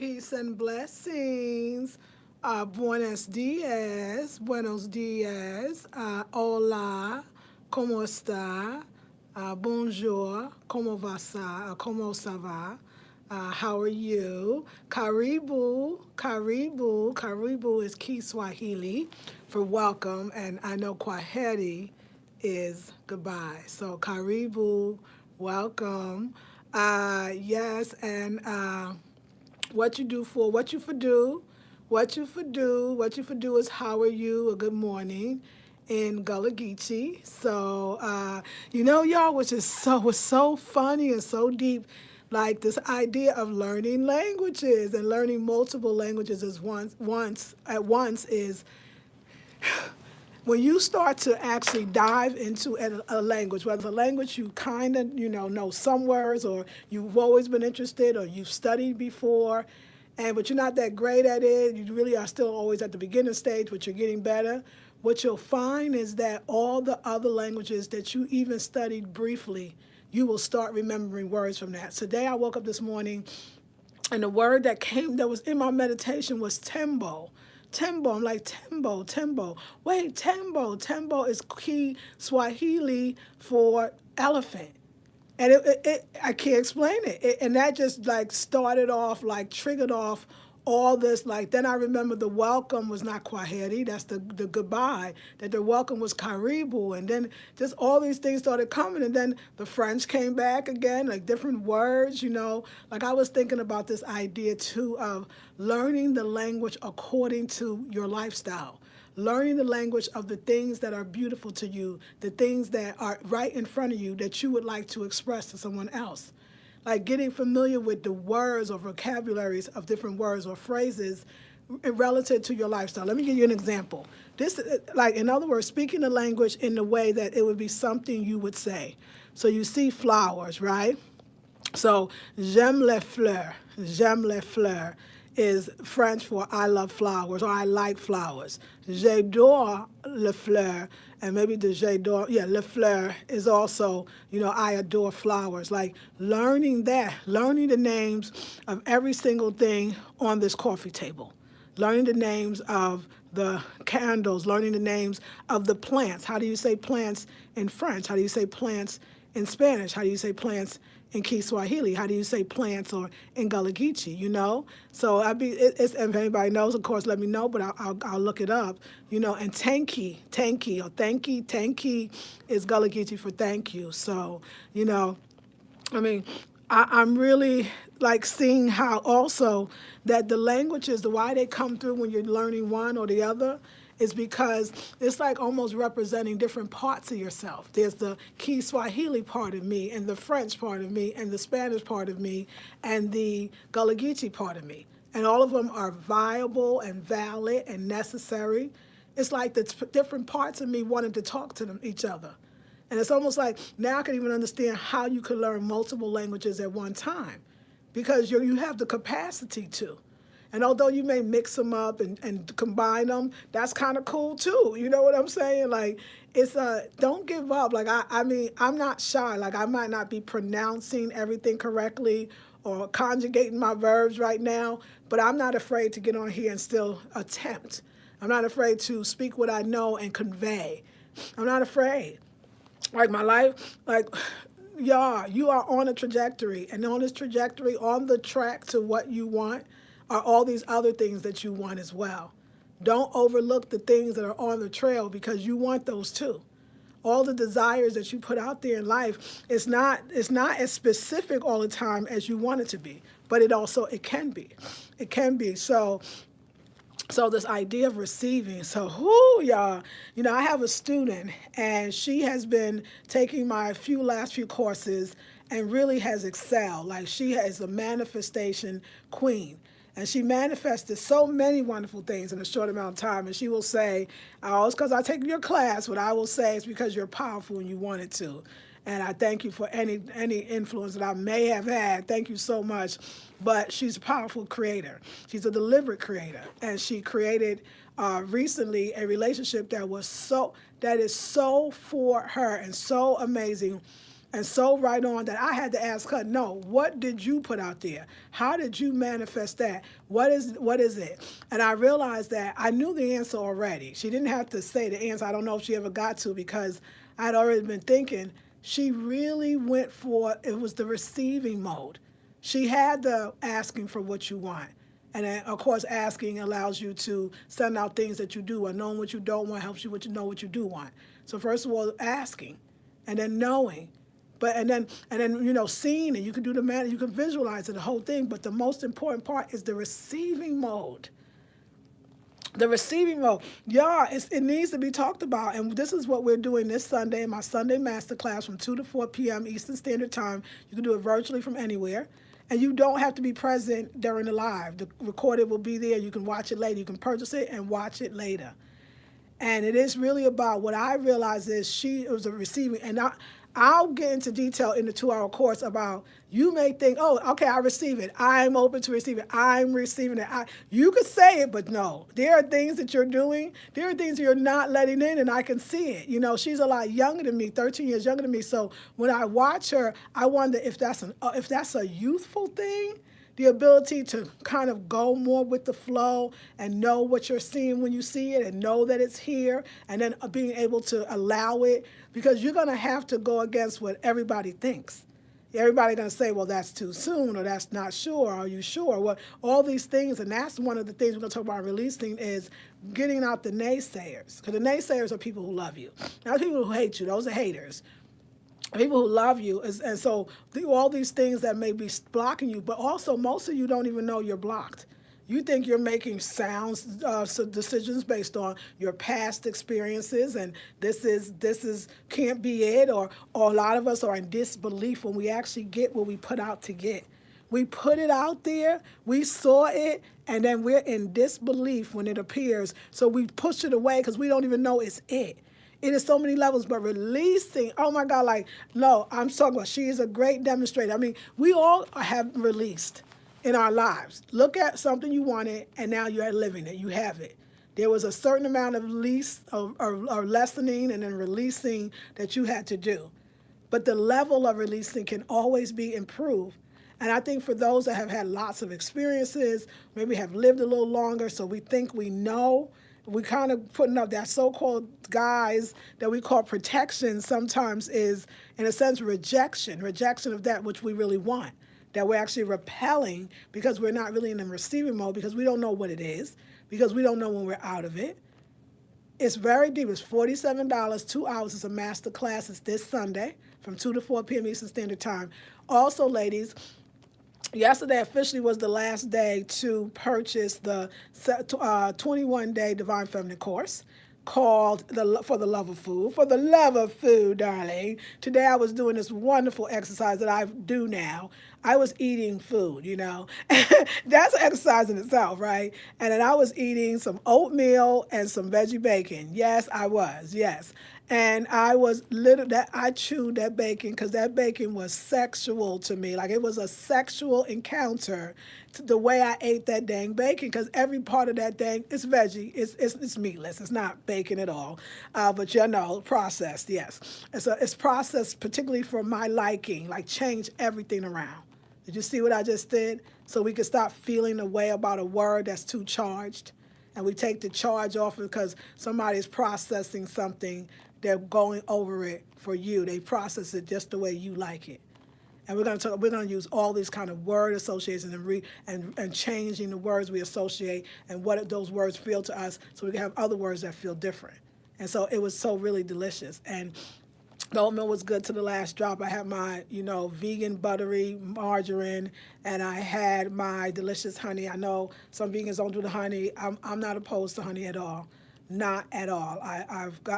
Peace and blessings. Buenos dias, hola, como está, bonjour, como ça va, how are you? Karibu is Kiswahili for welcome, and I know Kwaheri is goodbye. So karibu, welcome. Yes, and what you do for what you for do, what you for do is how are you or good morning in Gullah Geechee. So y'all, which is so funny and so deep, like this idea of learning languages and learning multiple languages is once at once is when you start to actually dive into a language, whether it's a language you kind of know some words, or you've always been interested, or you've studied before, but you're not that great at it, you really are still always at the beginner stage, but you're getting better. What you'll find is that all the other languages that you even studied briefly, you will start remembering words from that. Today I woke up this morning and the word that was in my meditation was tembo. Tembo. I'm like, tembo. Wait, tembo. Tembo is key Swahili for elephant. And I can't explain it. And that just like started off, like triggered off all this. Like then I remember the welcome was not Kwaheri, that's the goodbye. That the welcome was Karibu, and then just all these things started coming. And then the French came back again, like different words. Like I was thinking about this idea too of learning the language according to your lifestyle. Learning the language of the things that are beautiful to you, the things that are right in front of you that you would like to express to someone else. Like getting familiar with the words or vocabularies of different words or phrases relative to your lifestyle. Let me give you an example. This, like, in other words, speaking the language in the way that it would be something you would say. So you see flowers, right? So, j'aime les fleurs is French for I love flowers or I like flowers. J'adore les fleurs, and maybe the j'adore, les fleurs is also, I adore flowers. Like learning the names of every single thing on this coffee table, learning the names of the candles, learning the names of the plants. How do you say plants in French? How do you say plants in Spanish? How do you say plants in Kiswahili? How do you say plants or in Gullah Geechee, So if anybody knows, of course, let me know, but I'll look it up, and tanky or tanky is Gullah Geechee for thank you. So, I'm really like seeing how also that the languages, the why they come through when you're learning one or the other, is because it's like almost representing different parts of yourself. There's the Kiswahili part of me, and the French part of me, and the Spanish part of me, and the Gullah Geechee part of me. And all of them are viable and valid and necessary. It's like the different parts of me wanting to talk to each other. And it's almost like now I can even understand how you could learn multiple languages at one time, because you have the capacity to. And although you may mix them up and combine them, that's kind of cool too. You know what I'm saying? Like, it's don't give up. Like, I'm not shy. Like, I might not be pronouncing everything correctly or conjugating my verbs right now, but I'm not afraid to get on here and still attempt. I'm not afraid to speak what I know and convey. I'm not afraid. Like my life, like, y'all, you are on a trajectory, and on this trajectory, on the track to what you want, are all these other things that you want as well. Don't overlook the things that are on the trail, because you want those too. All the desires that you put out there in life, it's not as specific all the time as you want it to be, but it can be. It can be. So this idea of receiving, y'all, I have a student, and she has been taking my last few courses and really has excelled. Like, she is a manifestation queen. And she manifested so many wonderful things in a short amount of time. And she will say, oh, it's because I take your class. What I will say is because you're powerful and you wanted to. And I thank you for any influence that I may have had. Thank you so much. But she's a powerful creator. She's a deliberate creator. And she created recently a relationship that is so for her and so amazing, and so right on that I had to ask her, no, what did you put out there? How did you manifest that? What is it? And I realized that I knew the answer already. She didn't have to say the answer. I don't know if she ever got to, because I'd already been thinking. She really went for, it was the receiving mode. She had the asking for what you want. And then, of course, asking allows you to send out things that you do, or knowing what you don't want helps you know what you do want. So first of all, asking, and then knowing, but and then seeing it. You can do the math, you can visualize it, the whole thing. But the most important part is the receiving mode. The receiving mode, yeah, it needs to be talked about. And this is what we're doing this Sunday in my Sunday Masterclass from 2 to 4 p.m. Eastern Standard Time. You can do it virtually from anywhere. And you don't have to be present during the live. The recorded will be there. You can watch it later. You can purchase it and watch it later. And it is really about, what I realized is it was a receiving. And I'll get into detail in the 2-hour course about, you may think, oh, okay, I receive it. I'm open to receive it. I'm receiving it. You could say it, but no. There are things that you're doing. There are things you're not letting in, and I can see it. She's a lot younger than me, 13 years younger than me. So when I watch her, I wonder if that's a youthful thing. The ability to kind of go more with the flow and know what you're seeing when you see it, and know that it's here, and then being able to allow it, because you're going to have to go against what everybody thinks. Everybody's going to say, well, that's too soon, or that's not sure, are you sure? Well, all these things, and that's one of the things we're going to talk about releasing, is getting out the naysayers. Because the naysayers are people who love you. Now, people who hate you, those are haters. People who love you, and so all these things that may be blocking you, but also most of you don't even know you're blocked. You think you're making decisions based on your past experiences, and this is can't be it, or a lot of us are in disbelief when we actually get what we put out to get. We put it out there, we saw it, and then we're in disbelief when it appears. So we push it away because we don't even know it's it. It is so many levels, but releasing, oh my God, no, I'm talking about, she is a great demonstrator. I mean, we all have released in our lives. Look at something you wanted, and now you're living it. You have it. There was a certain amount of or lessening and then releasing that you had to do. But the level of releasing can always be improved. And I think for those that have had lots of experiences, maybe have lived a little longer, so we think we know, we kind of putting up that so-called guise that we call protection sometimes is, in a sense, rejection of that which we really want, that we're actually repelling because we're not really in the receiving mode, because we don't know what it is, because we don't know when we're out of it. It's very deep. It's $47, 2 hours. It's a master class. It's this Sunday from 2 to 4 p.m. Eastern Standard Time. Also, ladies, yesterday officially was the last day to purchase the 21-day Divine Feminine course called For the Love of Food. For the love of food, darling. Today I was doing this wonderful exercise that I do now. I was eating food, That's an exercise in itself, right? And then I was eating some oatmeal and some veggie bacon. Yes, I was. Yes. And I I chewed that bacon because that bacon was sexual to me. Like, it was a sexual encounter to the way I ate that dang bacon, because every part of that dang, it's veggie, it's meatless, it's not bacon at all. But processed, yes. It's processed particularly for my liking, like change everything around. Did you see what I just did? So we can stop feeling the way about a word that's too charged. And we take the charge off because somebody's processing something. They're going over it for you. They process it just the way you like it. And we're going to use all these kind of word associations and changing the words we associate and what those words feel to us, so we can have other words that feel different. And so it was so really delicious. And the oatmeal was good to the last drop. I had my, vegan buttery margarine, and I had my delicious honey. I know some vegans don't do the honey. I'm not opposed to honey at all. Not at all.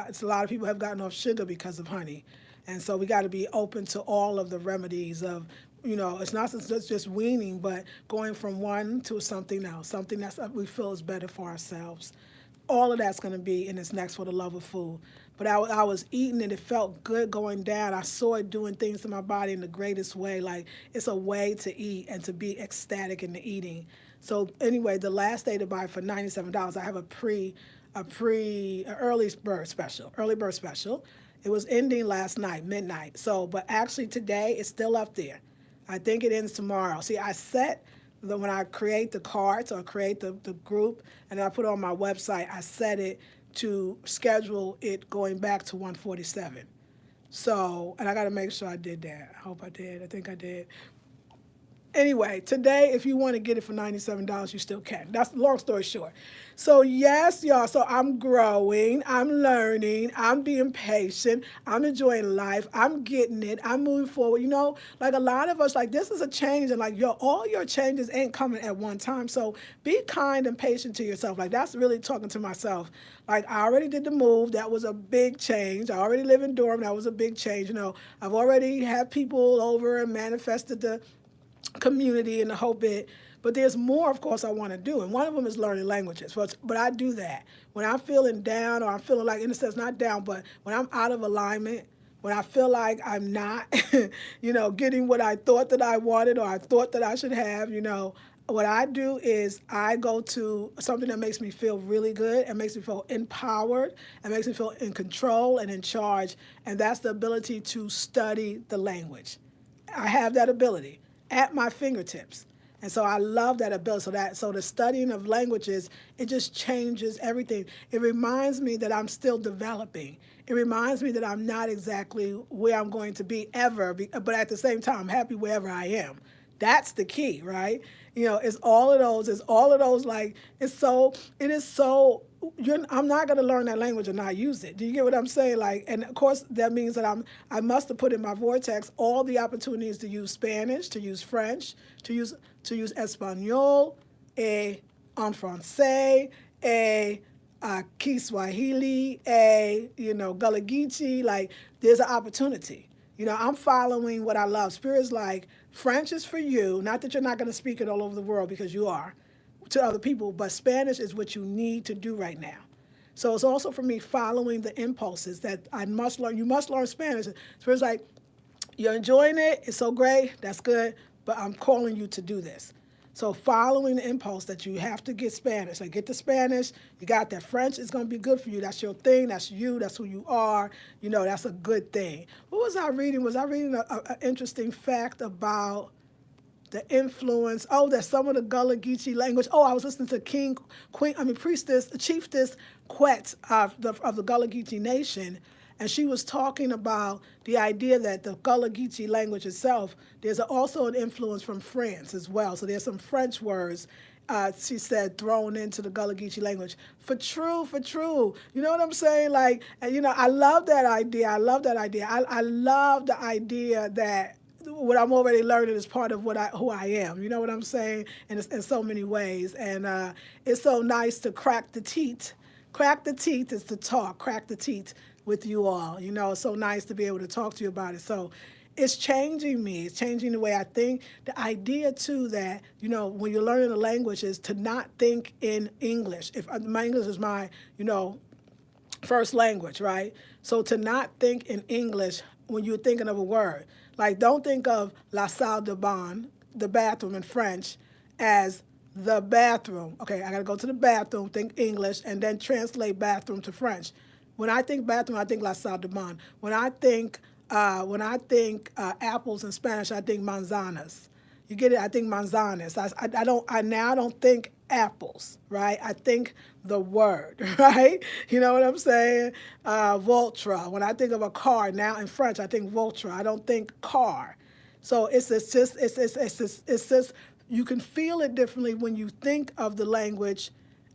It's a lot of people have gotten off sugar because of honey. And so we got to be open to all of the remedies of, it's not just weaning, but going from one to something else, something that we feel is better for ourselves. All of that's going to be in this next For the Love of Food. But I was eating it. It felt good going down. I saw it doing things to my body in the greatest way. Like, it's a way to eat and to be ecstatic in the eating. So anyway, the last day to buy for $97, I have a early bird special. It was ending last night, midnight. So, but actually today it's still up there. I think it ends tomorrow. See, I set when I create the cards or create the group and I put it on my website, I set it to schedule it going back to 147. So, and I got to make sure I did that. I hope I did. I think I did. Anyway, today, if you want to get it for $97, you still can. That's the long story short. So, yes, y'all. So, I'm growing. I'm learning. I'm being patient. I'm enjoying life. I'm getting it. I'm moving forward. You know, like a lot of us, like this is a change. And like, all your changes ain't coming at one time. So, be kind and patient to yourself. Like, that's really talking to myself. Like, I already did the move. That was a big change. I already live in Durham. That was a big change. You know, I've already had people over and manifested the community and the whole bit. But there's more, of course, I want to do. And one of them is learning languages. But I do that. When I'm feeling down or I'm feeling like, in a sense, not down, but when I'm out of alignment, when I feel like I'm not, getting what I thought that I wanted or I thought that I should have, what I do is I go to something that makes me feel really good and makes me feel empowered and makes me feel in control and in charge. And that's the ability to study the language. I have that ability at my fingertips. And so I love that ability. So the studying of languages, it just changes everything. It reminds me that I'm still developing. It reminds me that I'm not exactly where I'm going to be ever, but at the same time, I'm happy wherever I am. That's the key, right? It's all of those. It's all of those. Like it is so. I'm not going to learn that language and not use it. Do you get what I'm saying? Like, and of course that means that I must have put in my vortex all the opportunities to use Spanish, to use French, to use Espanol, en français, Kiswahili, Gullah Geechee. Like, there's an opportunity. I'm following what I love. Spirit's like, French is for you. Not that you're not going to speak it all over the world, because you are to other people, but Spanish is what you need to do right now. So it's also for me following the impulses that I must learn. You must learn Spanish. Spirit's like, you're enjoying it. It's so great. That's good. But I'm calling you to do this. So following the impulse that you have to get Spanish. Like, get the Spanish. You got that. French is going to be good for you. That's your thing. That's you. That's who you are. That's a good thing. What was I reading? Was I reading an interesting fact about the influence? Oh, that some of the Gullah Geechee language. Oh, I was listening to Chiefess Quet of the Gullah Geechee Nation. And she was talking about the idea that the Gullah Geechee language itself, there's also an influence from France as well. So there's some French words, she said, thrown into the Gullah Geechee language. For true. You know what I'm saying? Like, and, I love that idea. I love the idea that what I'm already learning is part of who I am. You know what I'm saying? And in so many ways. And it's so nice to crack the teeth. Crack the teeth is to talk. Crack the teeth with you all. It's so nice to be able to talk to you about it. So it's changing me. It's changing the way I think. The idea, too, that, when you're learning a language is to not think in English. If my English is my, first language, right? So to not think in English when you're thinking of a word. Like, don't think of la salle de bain, the bathroom in French, as the bathroom. Okay, I got to go to the bathroom, think English, and then translate bathroom to French. When I think bathroom, I think la salle de bain. When I think apples in Spanish, I think manzanas. You get it? I think manzanas. I now don't think apples, right? I think the word, right? You know what I'm saying? Voltra. When I think of a car now in French, I think Voltra. I don't think car. So it's just you can feel it differently when you think of the language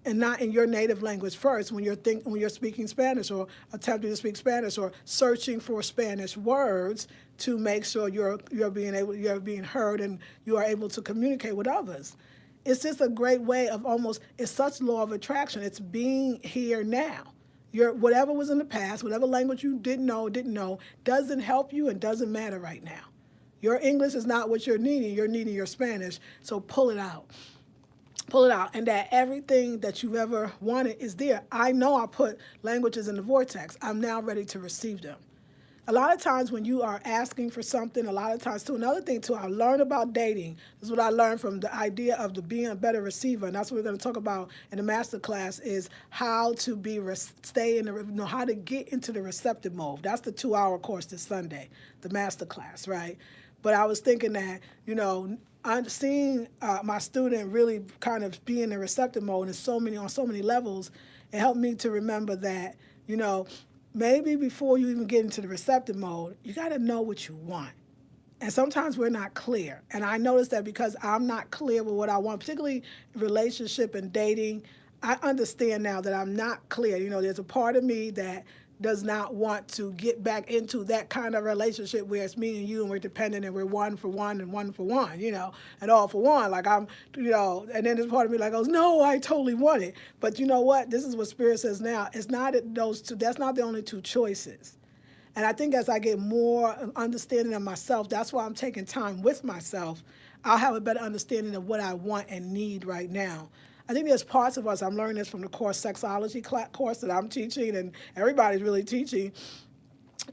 and not in your native language first, when you're speaking Spanish or attempting to speak Spanish or searching for Spanish words to make sure you're being heard and you are able to communicate with others. It's just a great way of it's such law of attraction. It's being here now. Whatever was in the past, whatever language you didn't know, doesn't help you and doesn't matter right now. Your English is not what you're needing. You're needing your Spanish, so pull it out. Pull it out, and that everything that you ever wanted is there. I know I put languages in the vortex. I'm now ready to receive them. a lot of times when you are asking for something, a lot of times too, another thing too, I learned about dating. This is what I learned from the idea of the being a better receiver. And that's what we're going to talk about in the masterclass is how to be, stay in the, how to get into the receptive mode. That's the 2-hour course this Sunday, the masterclass, right? But I was thinking that, I'm seeing my student really kind of be in the receptive mode on so many levels. It helped me to remember that, maybe before you even get into the receptive mode, you got to know what you want. And sometimes we're not clear. And I noticed that because I'm not clear with what I want, particularly relationship and dating, I understand now that I'm not clear. There's a part of me that does not want to get back into that kind of relationship where it's me and you and we're dependent and we're one for one and one for one, and all for one. Like and then there's part of me like goes, no, I totally want it. But you know what? This is what Spirit says now. It's not those two. That's not the only two choices. And I think as I get more understanding of myself, that's why I'm taking time with myself. I'll have a better understanding of what I want and need right now. I think there's parts of us, I'm learning this from the course sexology course that I'm teaching and everybody's really teaching.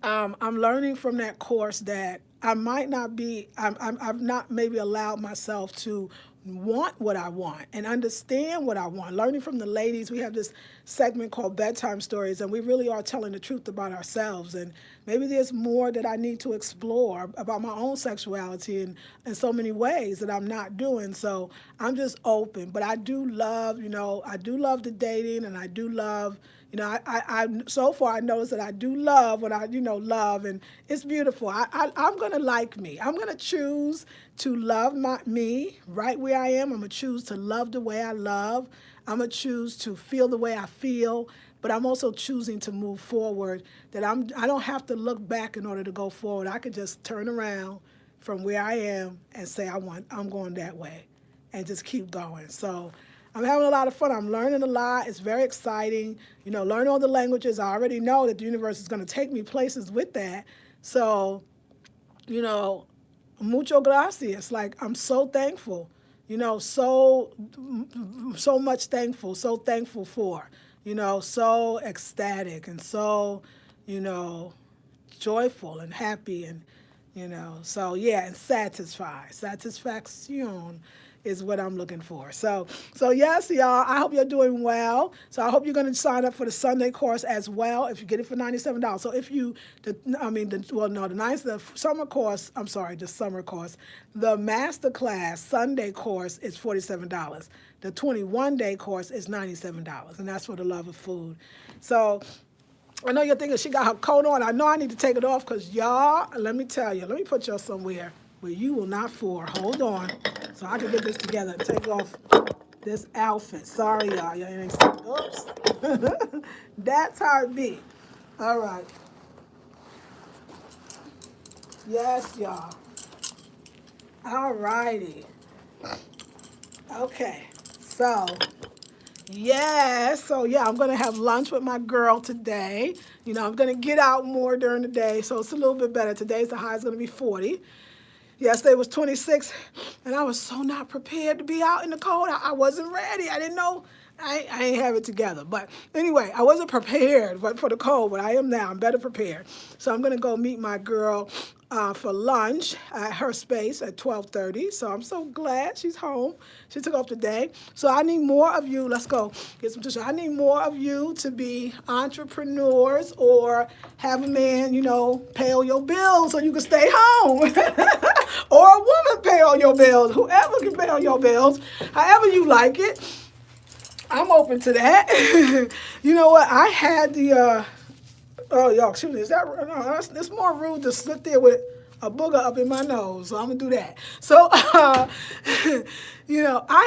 I'm learning from that course that I might not be, I've not maybe allowed myself to want what I want and understand what I want. Learning from the ladies, we have this segment called Bedtime Stories, and we really are telling the truth about ourselves. And maybe there's more that I need to explore about my own sexuality in so many ways that I'm not doing. So I'm just open. But I do love, I do love the dating, and I do love, I so far I noticed that I do love what I, love, and it's beautiful. I'm going to like me. I'm going to choose to love me right where I am. I'm going to choose to love the way I love. I'm going to choose to feel the way I feel, but I'm also choosing to move forward, that I don't have to look back in order to go forward. I could just turn around from where I am and say, I'm going that way, and just keep going. So I'm having a lot of fun. I'm learning a lot. It's very exciting. Learn all the languages. I already know that the universe is going to take me places with that. So, mucho gracias. Like, I'm so thankful. So much thankful. So thankful for. So ecstatic and so, joyful and happy and, so yeah, and satisfied. Satisfaction is what I'm looking for. So yes, y'all, I hope you're doing well. So I hope you're going to sign up for the Sunday course as well if you get it for $97. So if you, the summer course, the summer course, the Masterclass Sunday course is $47. The 21-day course is $97, and that's for the love of food. So I know you're thinking she got her coat on. I know I need to take it off because y'all, let me tell you, let me put y'all somewhere where you will not fall. Hold on so I can get this together and take off this outfit. Sorry, y'all. Y'all ain't see. Oops. That's how it be. All right. Yes, y'all. All righty. Okay. So, I'm going to have lunch with my girl today. I'm going to get out more during the day, so it's a little bit better. Today's the high is going to be 40. Yesterday was 26, and I was so not prepared to be out in the cold. I wasn't ready. I didn't know. I ain't have it together. But anyway, I wasn't prepared for the cold, but I am now. I'm better prepared. So I'm going to go meet my girl for lunch at her space at 12:30. So I'm so glad she's home. She took off today. So I need more of you. Let's go get some tissue. I need more of you to be entrepreneurs or have a man, pay all your bills so you can stay home. Or a woman pay all your bills. Whoever can pay all your bills, however you like it. I'm open to that. You know what? I had the, y'all, excuse me, is that, no, it's more rude to sit there with a booger up in my nose, so I'm going to do that. So, I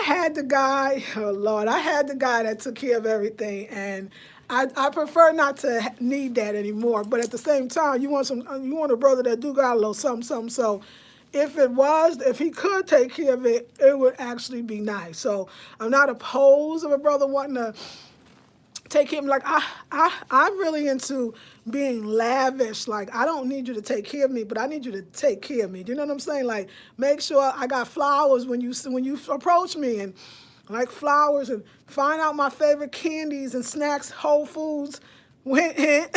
had the guy, oh Lord, I had the guy that took care of everything, and I prefer not to need that anymore, but at the same time, you want a brother that do got a little something, so if he could take care of it, it would actually be nice. So I'm not opposed of a brother wanting to take him. Like I'm really into being lavish. Like I don't need you to take care of me, but I need you to take care of me. Do you know what I'm saying? Like make sure I got flowers when you approach me, and like flowers, and find out my favorite candies and snacks, Whole Foods. Hint, hint.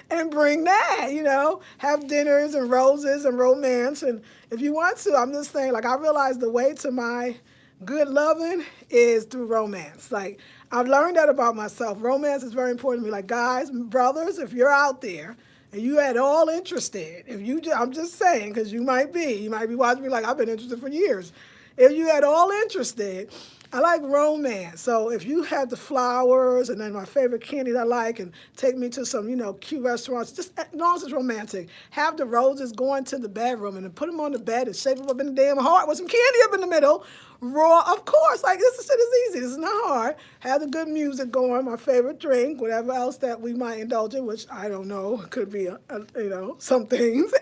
And bring that, have dinners and roses and romance. And if you want to, I'm just saying, like, I realize the way to my good loving is through romance. Like, I've learned that about myself. Romance is very important to me. Like, guys, brothers, if you're out there and you at all interested, I'm just saying, because you might be watching me like I've been interested for years. If you at all interested, I like romance. So if you have the flowers and then my favorite candies I like and take me to some, cute restaurants, just as long as it's romantic, have the roses go into the bedroom and then put them on the bed and shape them up in the damn heart with some candy up in the middle. Raw, of course. Like, this shit is easy. This is not hard. Have the good music going, my favorite drink, whatever else that we might indulge in, which I don't know. Could be, some things.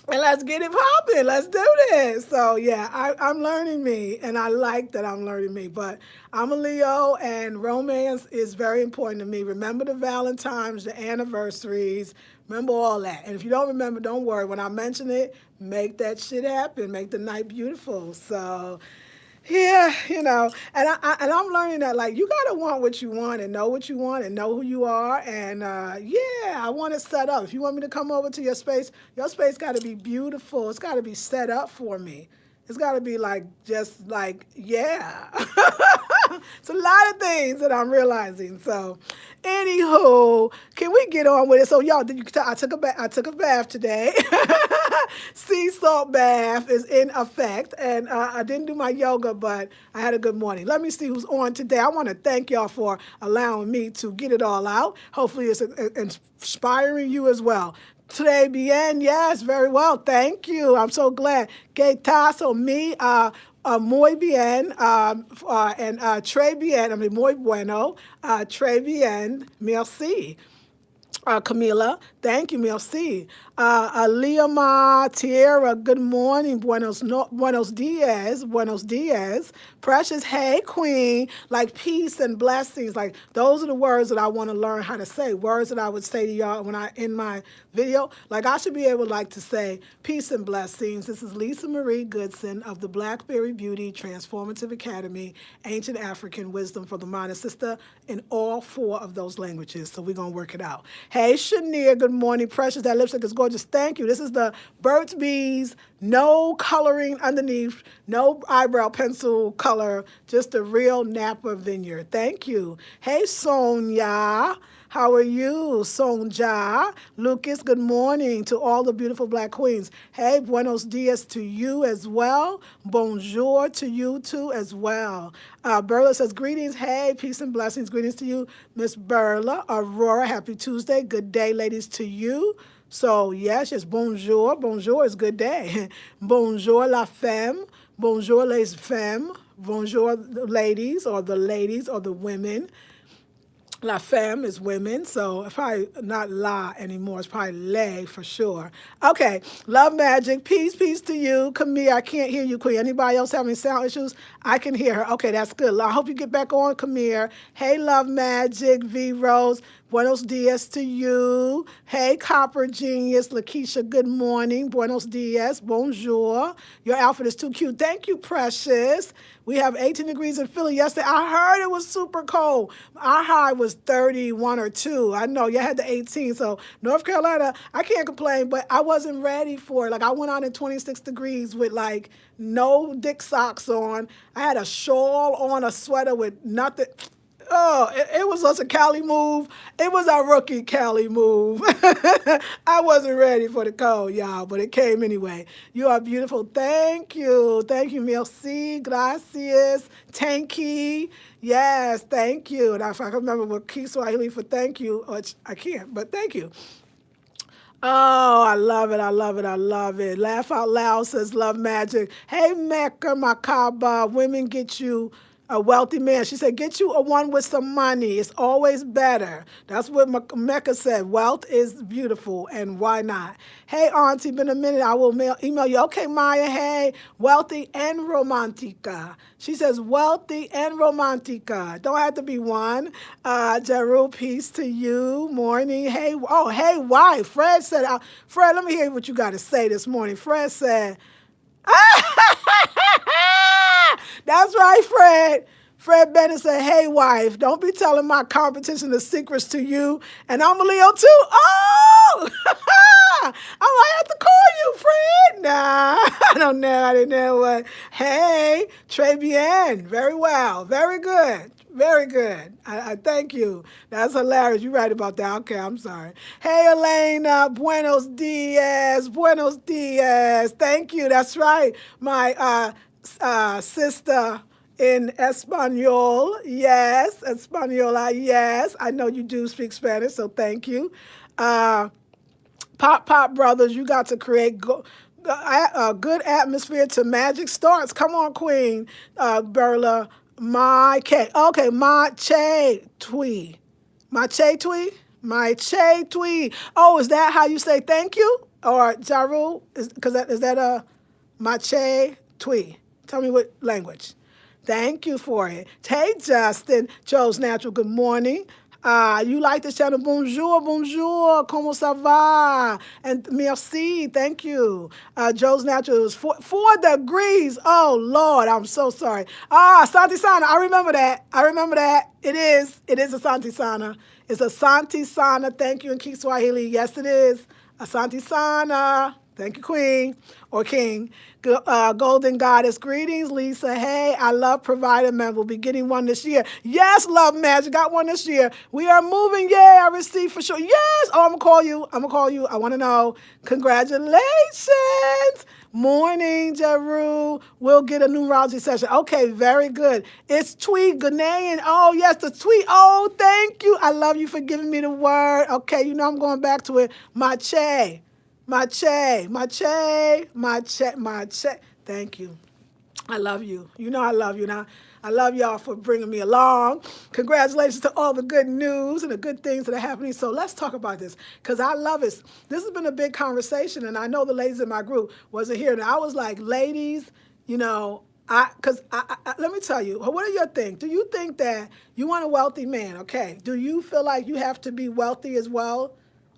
And let's get it popping. Let's do this. So yeah, I'm learning me, and I like that I'm learning me. But I'm a Leo, and romance is very important to me. Remember the Valentines, the anniversaries. Remember all that. And if you don't remember, don't worry. When I mention it, make that shit happen. Make the night beautiful. So yeah, and I'm learning that, like, you gotta want what you want and know what you want and know who you are, and yeah, I want it set up. If you want me to come over to your space got to be beautiful. It's got to be set up for me. It's got to be like just like yeah. It's a lot of things that I'm realizing. So, anywho, can we get on with it? So, y'all, I took a bath. I took a bath today. Sea salt bath is in effect, and I didn't do my yoga, but I had a good morning. Let me see who's on today. I want to thank y'all for allowing me to get it all out. Hopefully, it's inspiring you as well. Today, bien, yes, very well. Thank you. I'm so glad. Que tal? So me, muy bien, and très bien. I mean, muy bueno. Très bien. Merci. Camila, thank you, merci. Liama, Tierra, good morning, buenos dias, buenos dias. Precious, hey, queen, like peace and blessings, like those are the words that I want to learn how to say, words that I would say to y'all when I in my video. Like, I should be able to say peace and blessings. This is Lisa Marie Goodson of the Blackberry Beauty Transformative Academy, Ancient African Wisdom for the Mind, sister in all 4 of those languages. So we're going to work it out. Hey, Shania, good morning. Precious, that lipstick is gorgeous. Thank you. This is the Burt's Bees, no coloring underneath, no eyebrow pencil color, just a real Napa Vineyard. Thank you. Hey, Sonia. How are you, Sonja? Lucas, good morning to all the beautiful Black queens. Hey, buenos dias to you as well. Bonjour to you too as well. Berla says, greetings. Hey, peace and blessings. Greetings to you, Miss Berla. Aurora, happy Tuesday. Good day, ladies, to you. So, yes, bonjour. Bonjour is good day. Bonjour, la femme. Bonjour, les femmes. Bonjour, the ladies or the women. La femme is women, so it's probably not la anymore. It's probably lay for sure. Okay, love magic. Peace to you. Camille, I can't hear you, Queen. Anybody else having sound issues? I can hear her. Okay, that's good. I hope you get back on, Camille. Hey, love magic. V Rose. Buenos dias to you. Hey, Copper Genius. Lakeisha, good morning. Buenos dias. Bonjour. Your outfit is too cute. Thank you, Precious. We have 18 degrees in Philly yesterday. I heard it was super cold. Our high was 31 or 2. I know you had the 18. So North Carolina, I can't complain, but I wasn't ready for it. Like, I went out in 26 degrees with like no dick socks on. I had a shawl on, a sweater with nothing. Oh, it was just a Cali move. It was our rookie Cali move. I wasn't ready for the cold, y'all, but it came anyway. You are beautiful. Thank you. Thank you. Merci. Gracias. Tanky. Yes, thank you. And if I can remember what Kiswahili for thank you, which I can't, but thank you. Oh, I love it. I love it. I love it. Laugh Out Loud says love magic. Hey, Mecca Makaba, women get you a wealthy man. She said, get you a one with some money. It's always better. That's what Mecca said. Wealth is beautiful, and why not? Hey, Auntie, been a minute. I will email you. Okay, Maya, hey, wealthy and romantica. She says, wealthy and romantica. Don't have to be one. Jeru, peace to you. Morning. Hey, why? Fred said, Fred, let me hear what you got to say this morning. Fred said, that's right, Fred. Fred Bennett said, hey, wife, don't be telling my competition the secrets to you. And I'm a Leo too. Oh, I might have to call you, Fred. Nah, I don't know. I didn't know what. Hey, très bien. Very well. Very good. Very good. I thank you. That's hilarious. You're right about that. Okay, I'm sorry. Hey, Elena. Buenos dias. Buenos dias. Thank you. That's right. My sister in Espanol. Yes. Española. Yes. I know you do speak Spanish, so thank you. Pop Brothers, you got to create a good atmosphere to magic starts. Come on, Queen Berla. My K. Okay, my Che Twee. My Che Twee? My Che Twee. Oh, is that how you say thank you? Or Jaru? Is that a my Che Twee? Tell me what language. Thank you for it. Hey, Justin. Joe's Natural, good morning. You like this channel? Bonjour, bonjour. Comment ça va? And merci. Thank you. Joe's Natural, it was 4 degrees. Oh, Lord, I'm so sorry. Asante Sana. I remember that. I remember that. It is. It is Asante Sana. It's Asante Sana. Thank you in Kiswahili. Yes, it is. Asante Sana. Thank you, Queen or King. Golden Goddess, greetings, Lisa. Hey, I love Provider Man. We'll be getting one this year. Yes, Love Magic, got one this year. We are moving. Yay, I received for sure. Yes. Oh, I'm going to call you. I'm going to call you. I want to know. Congratulations. Morning, Jeru. We'll get a numerology session. Okay, very good. It's Tweet Ghanaian. Oh, yes, the tweet. Oh, thank you. I love you for giving me the word. Okay, you know I'm going back to it. Mache. Mache, mache, mache, mache. Thank you. I love you. You know I love you. Now, I love y'all for bringing me along. Congratulations to all the good news and the good things that are happening. So let's talk about this because I love it. This has been a big conversation, and I know the ladies in my group wasn't here. And I was like, ladies, you know, let me tell you, what are your things? Do you think that you want a wealthy man? Okay. Do you feel like you have to be wealthy as well?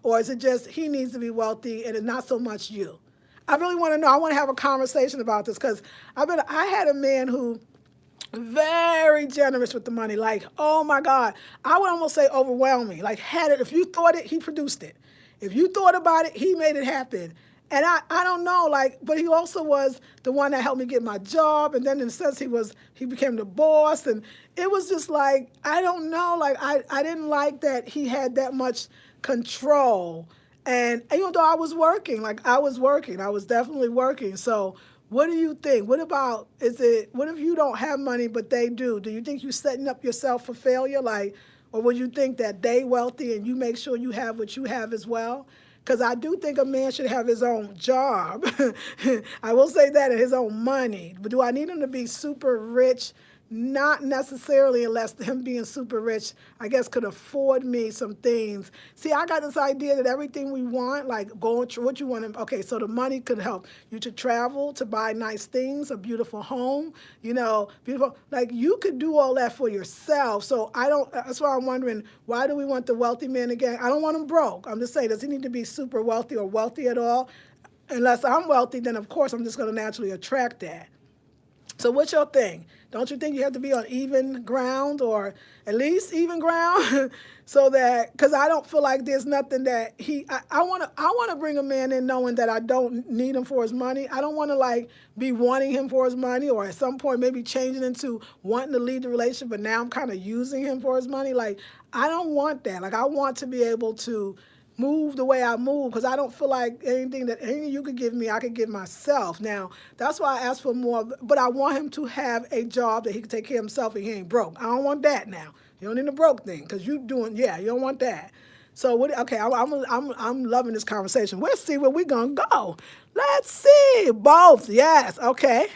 Or is it just he needs to be wealthy and it's not so much you? I really want to know. I want to have a conversation about this because I had a man who very generous with the money. Like, oh my God, I would almost say overwhelming. Like had it, if you thought it, he produced it. If you thought about it, he made it happen. And I don't know, like, but he also was the one that helped me get my job. And then in a sense, he became the boss. And it was just like, I don't know, like I didn't like that he had that much control. And even though I was working, I was definitely working. So what do you think? What if you don't have money, but they do? Do you think you're setting up yourself for failure? Like, or would you think that they wealthy and you make sure you have what you have as well? Because I do think a man should have his own job. I will say that, and his own money. But do I need him to be super rich? Not necessarily, unless him being super rich, I guess, could afford me some things. See, I got this idea that everything we want, like going through what you want, okay, so the money could help you to travel, to buy nice things, a beautiful home, you know, beautiful, like you could do all that for yourself. So that's why I'm wondering, why do we want the wealthy man again? I don't want him broke. I'm just saying, does he need to be super wealthy or wealthy at all? Unless I'm wealthy, then of course I'm just going to naturally attract that. So what's your thing? Don't you think you have to be on even ground or at least even ground so that, because I don't feel like there's nothing that I want to bring a man in knowing that I don't need him for his money. I don't want to like be wanting him for his money or at some point maybe changing into wanting to lead the relationship, but now I'm kind of using him for his money. Like, I don't want that. Like, I want to be able to move the way I move because I don't feel like anything you could give me, I could give myself. Now, that's why I asked for more, but I want him to have a job that he can take care of himself and he ain't broke. I don't want that now. You don't need a broke thing because you don't want that. So, okay, I'm loving this conversation. Let's see where we're going to go. Let's see. Both, yes, okay.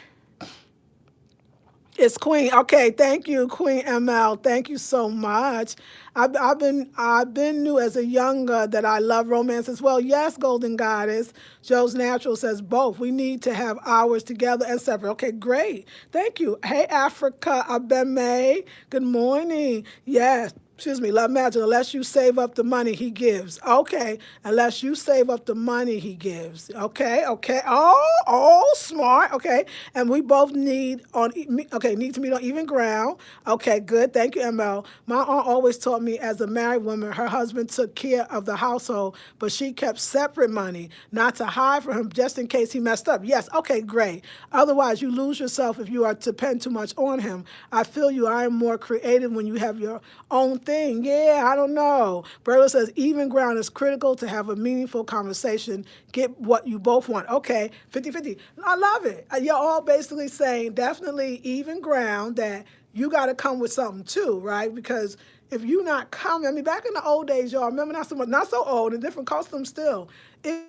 It's Queen. Okay, thank you, Queen ML. Thank you so much. I've been new as a younger that I love romance as well. Yes, Golden Goddess. Joe's Natural says both. We need to have ours together and separate. Okay, great. Thank you. Hey, Africa Abeme. Good morning. Yes. Excuse me, love magic, unless you save up the money he gives. Okay, unless you save up the money he gives. Okay, okay. Oh, smart. Okay, and we both need to meet on even ground. Okay, good. Thank you, ML. My aunt always taught me as a married woman, her husband took care of the household, but she kept separate money, not to hide from him just in case he messed up. Yes, okay, great. Otherwise, you lose yourself if you are to depend too much on him. I feel you. I am more creative when you have your own thing. Yeah, I don't know. Berla says even ground is critical to have a meaningful conversation. Get what you both want. Okay, 50-50. I love it. You're all basically saying definitely even ground, that you got to come with something too, right? Because if you not coming, I mean, back in the old days, y'all remember, not so old, and different customs still. It,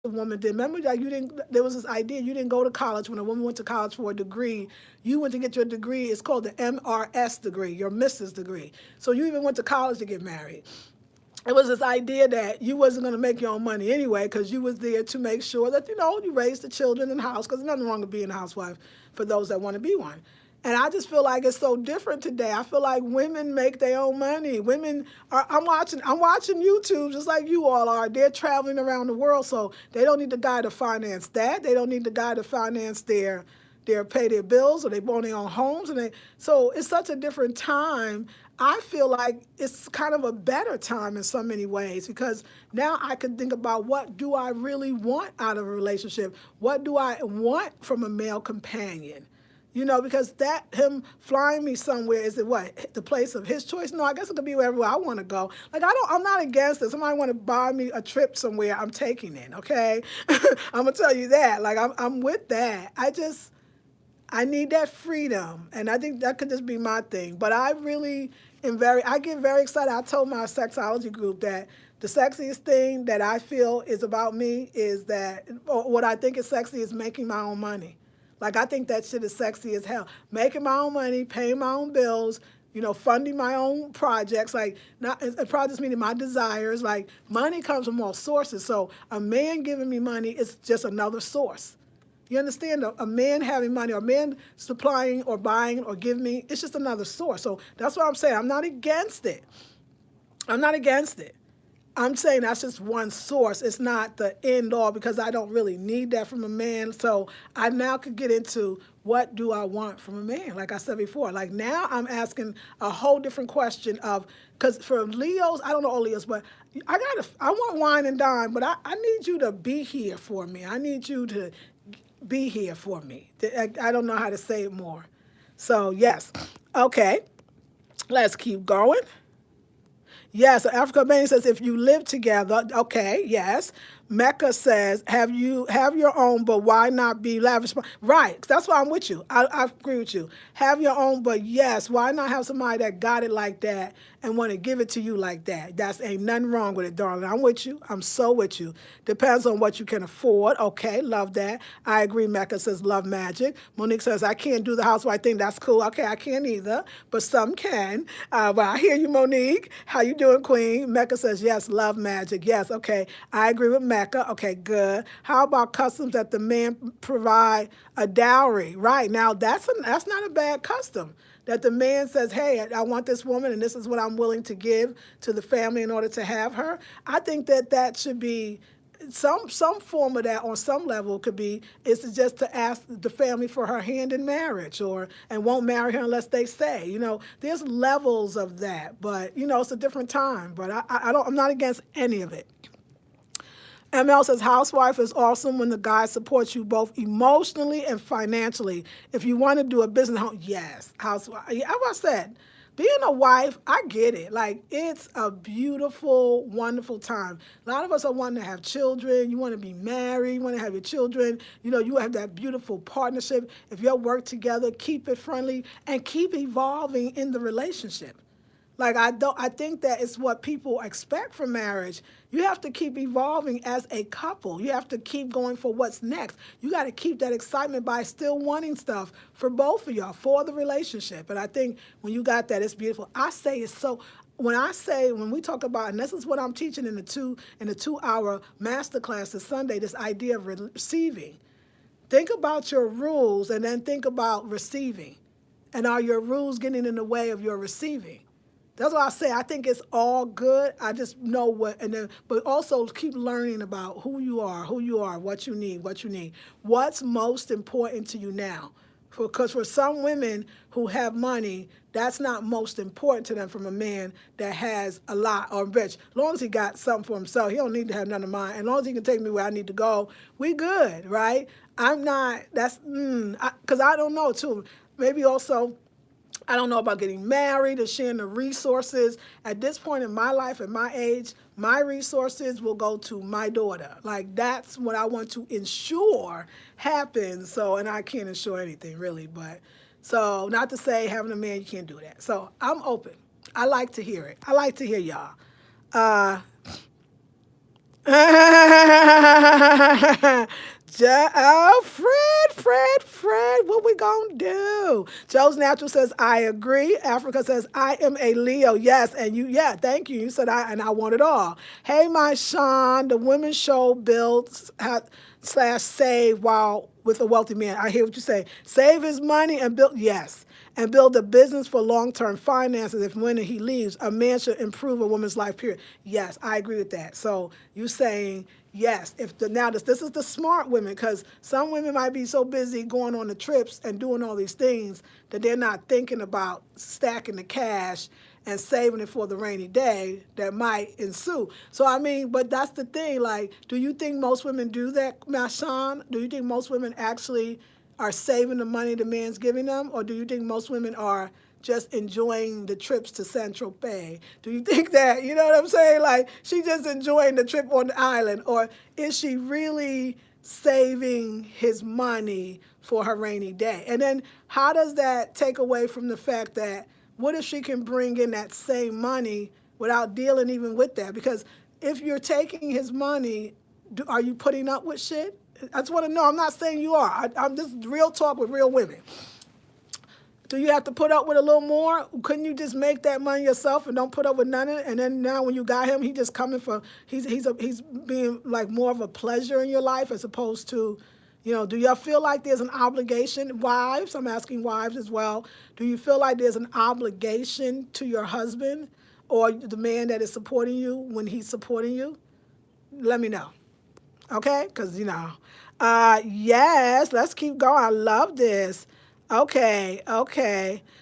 a woman did. Remember that you didn't. There was this idea you didn't go to college. When a woman went to college for a degree, you went to get your degree. It's called the MRS degree, your Mrs. degree. So you even went to college to get married. It was this idea that you wasn't going to make your own money anyway, because you was there to make sure that you raised the children in the house. Because there's nothing wrong with being a housewife for those that want to be one. And I just feel like it's so different today. I feel like women make their own money. Women are. I'm watching YouTube just like you all are. They're traveling around the world, so they don't need the guy to finance that. They don't need the guy to finance their pay their bills, or they own their own homes, so it's such a different time. I feel like it's kind of a better time in so many ways, because now I can think about, what do I really want out of a relationship? What do I want from a male companion? Because that him flying me somewhere, is it what, the place of his choice? No, I guess it could be wherever I want to go. Like, I'm not against it. Somebody want to buy me a trip somewhere, I'm taking it. Okay, I'm gonna tell you that. Like, I'm with that. I need that freedom, and I think that could just be my thing. But I really I get very excited. I told my sexology group that the sexiest thing that I feel is about me is that, or what I think is sexy, is making my own money. Like, I think that shit is sexy as hell. Making my own money, paying my own bills, funding my own projects, like, not projects meaning my desires. Like, money comes from all sources. So a man giving me money is just another source. You understand? A man having money, or a man supplying or buying or giving me, it's just another source. So that's what I'm saying. I'm not against it. I'm not against it. I'm saying that's just one source. It's not the end all, because I don't really need that from a man. So I now could get into, what do I want from a man? Like I said before, like, now I'm asking a whole different question of, because for Leos, I don't know all Leos, but I want wine and dine, but I need you to be here for me. I need you to be here for me. I don't know how to say it more. So yes. Okay. Let's keep going. Yes, so Africa Bain says, if you live together, okay, yes. Mecca says, have your own, but why not be lavish? Right, that's why I'm with you. I agree with you. Have your own, but yes, why not have somebody that got it like that and want to give it to you like that? That's ain't nothing wrong with it, darling. I'm with you. I'm so with you. Depends on what you can afford. Okay, love that. I agree. Mecca says, love magic. Monique says, I can't do the housewife thing. That's cool. Okay, I can't either, but some can. But I hear you, Monique. How you doing, Queen? Mecca says, yes, love magic. Yes, okay. I agree with Mecca. Okay, good. How about customs that the man provide a dowry? Right, now that's not a bad custom. That the man says, hey, I want this woman, and this is what I'm willing to give to the family in order to have her. I think that should be some form of that. On some level could be, is just to ask the family for her hand in marriage, and won't marry her unless they say. There's levels of that, but it's a different time. But I'm not against any of it. ML says, housewife is awesome when the guy supports you both emotionally and financially. If you want to do a business home, yes, housewife. How I said, being a wife, I get it. Like, it's a beautiful, wonderful time. A lot of us are wanting to have children. You want to be married. You want to have your children. You have that beautiful partnership. If you work together, keep it friendly and keep evolving in the relationship. Like, I think that it's what people expect from marriage. You have to keep evolving as a couple. You have to keep going for what's next. You got to keep that excitement by still wanting stuff for both of y'all, for the relationship. And I think when you got that, it's beautiful. I say it's so. When we talk about, and this is what I'm teaching in the 2-hour masterclass this Sunday, this idea of receiving. Think about your rules, and then think about receiving. And are your rules getting in the way of your receiving? That's why I say I think it's all good. I just know what, and then, but also keep learning about who you are, what you need, what you need. What's most important to you now? Because for some women who have money, that's not most important to them from a man that has a lot or rich. As long as he got something for himself, he don't need to have none of mine. As long as he can take me where I need to go, we good, right? I'm not. That's because I don't know too. Maybe also I don't know about getting married or sharing the resources. At this point in my life, at my age, my resources will go to my daughter. Like that's what I want to ensure happens. So, and I can't ensure anything really, but so not to say having a man, you can't do that. So I'm open. I like to hear it. I like to hear y'all. Uh, oh, Fred, what we gonna do? Joe's Natural says, I agree. Africa says, I am a Leo. Yes, and you, yeah, thank you. You said and I want it all. Hey, my Sean, the women's show builds slash save while with a wealthy man. I hear what you say. Save his money and build, yes, and build a business for long-term finances. If when he leaves, a man should improve a woman's life, period. Yes, I agree with that. So you saying, yes, now this is the smart women, because some women might be so busy going on the trips and doing all these things that they're not thinking about stacking the cash and saving it for the rainy day that might ensue. So I mean, but that's the thing. Like, do you think most women do that, Mashawn? Do you think most women actually are saving the money the man's giving them, or do you think most women are just enjoying the trips to Central Bay? Do you think that, you know what I'm saying? Like, she just enjoying the trip on the island, or is she really saving his money for her rainy day? And then how does that take away from the fact that what if she can bring in that same money without dealing even with that? Because if you're taking his money, are you putting up with shit? I just want to know. I'm not saying you are. I'm just real talk with real women. Do you have to put up with a little more? Couldn't you just make that money yourself and don't put up with none of it? And then now when you got him, he just coming for he's being like more of a pleasure in your life as opposed to, do y'all feel like there's an obligation? Wives, I'm asking wives as well. Do you feel like there's an obligation to your husband or the man that is supporting you when he's supporting you? Let me know. Okay? Because, yes, let's keep going. I love this. Okay.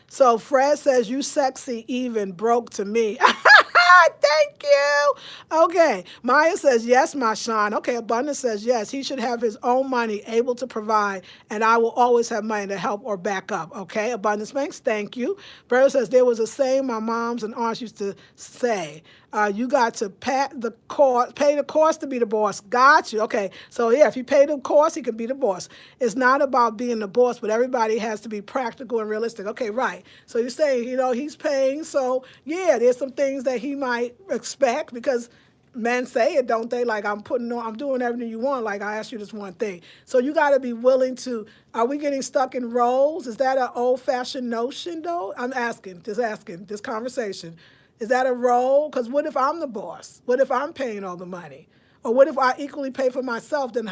So Fred says, you sexy even broke to me. Thank you. Okay. Maya says, yes, my Sean. Okay. Abundance says, yes, he should have his own money able to provide, and I will always have money to help or back up. Okay. Abundance makes, thank you. Berta says, there was a saying my moms and aunts used to say, you got to pay the cost to be the boss. Got you. Okay. So yeah, if you pay the cost, he can be the boss. It's not about being the boss, but everybody has to be practical and realistic. Okay, right. So you say, he's paying. So yeah, there's some things that he might expect because men say it, don't they? Like, I'm doing everything you want. Like, I asked you this one thing. So you got to be willing to, are we getting stuck in roles? Is that an old-fashioned notion, though? Just asking, this conversation. Is that a role? Because what if I'm the boss? What if I'm paying all the money? Or what if I equally pay for myself? Then